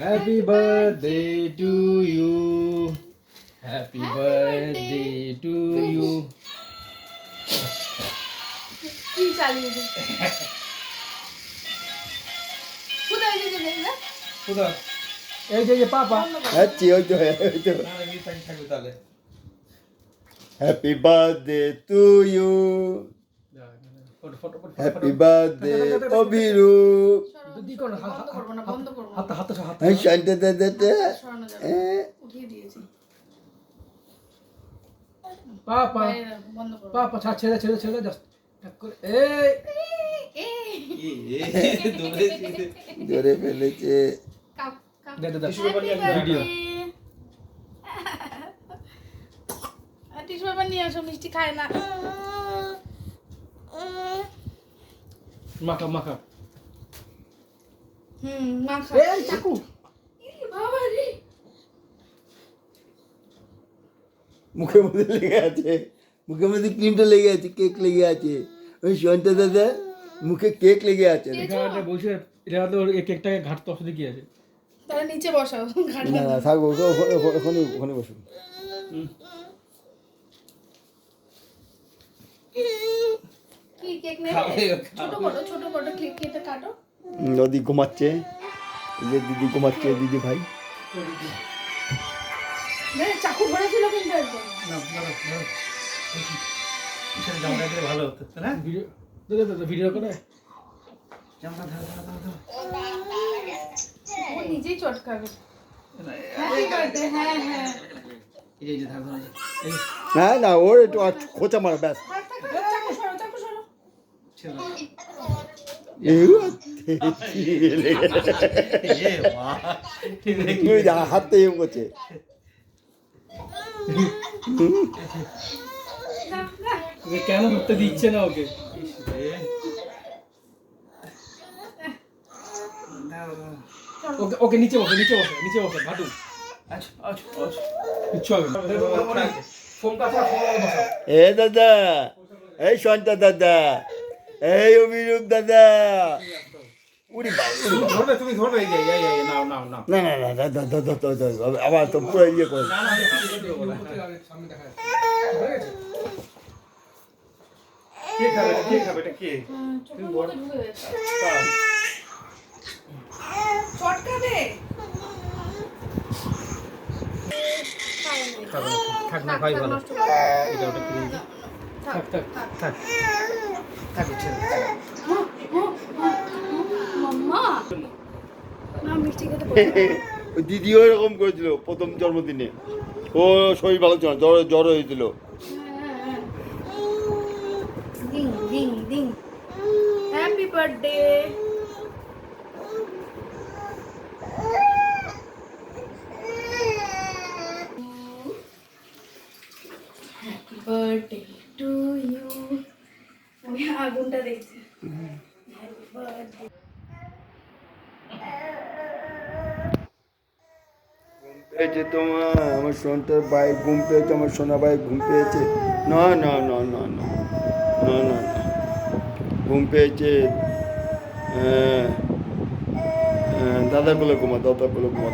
Happy birthday to you, happy birthday to you. কি চালিয়েছে? কোথায় গেছে দেখলে? কোথায়? এই যে পাপা। আচ্ছা ওই তো থাকবে তাহলে। Happy birthday to you, happy birthday Abiru. দিদি কোন বন্ধ করবো না, বন্ধ করবো না। হাত এই শান্তি দাদা সরানো যাবে না। উঠিয়ে দিয়েছি। পাপা বাইরে বন্ধ করবো। পাপা ছেড়ে জাস্ট টাক করে এই ধরে ফেলেছে। Cup cup. দে ভিডিও। ভিডিও। টিস্যু পেপার নিয়ে আসো, মিষ্টি খায় না। মাখা মা খা। এই চাকু। বাবা রে। মুখের মধ্যে লেগে আছে, মুখের মধ্যে ক্রিমটা লেগে আছে, কেক লেগে আছে। ওই শান্তি দাদা মুখে কেক লেগে আছে। এখানে বসে এটা তো এই কেকটাকে ঘাটতে অসুবিধা কি আছে? তাহলে নিচে বসাও। না না থাকবো, ওখানে ওখানে বসুন। কি কেক নেবে? ছোট বড় কেক কেটে কাটো। নদী ঘুমাচ্ছে, এই যে দিদি ঘুমাচ্ছে, দিদি ভাই। চাকু ধরেছিল কিন্তু একদম। ভালো হতো না ভিডিও। ভিডিও করে ও নিজেই চটকাবে। Happy birthday. হ্যাঁ হ্যাঁ। এই যে থাকবে এই না না ওর একটু খোঁচা মারা ব্যাস। চাকু সরো। হাতে এম করছে। কেন ধরতে দিচ্ছে না ওকে? ওকে ওকে নিচে বসে ঘাটু। কিচ্ছু হবে না। ফোনটা বসা। এ দাদা, এই সন্তা দাদা, এই অভিরূপ দাদা। উড়ি বাবা, তুমি ধরবে এই যে নাও না না না দাদা দাদা আবার তো পুরো ইয়ে করে। সামনে দেখা যাচ্ছে। কে খাবে এটা কে? চোখের মধ্যে ঢুকে গেছে। চটকাবে। থাক না ভাই ভালো। নষ্ট করে। এটা ওটা কিনে দিই। থাক মাম্মা না মিষ্টি খেতে পছন্দ। ওই দিদিও এরকম করেছিল প্রথম জন্মদিনে, ও শরীর ভালো ছিল না, জ্বর হয়েছিল। Ding happy birthday. Happy birthday to you. ওই আগুনটা দেখছি। Happy birthday. পেয়েছে তোমার, আমার সোনার ভাই ঘুম পেয়েছে, আমার সোনা ভাই ঘুম পেয়েছে। না না না না না না না না ঘুম পেয়েছে। হ্যাঁ দাদা গুলো ঘুমা, দাদা গুলো ঘুমা।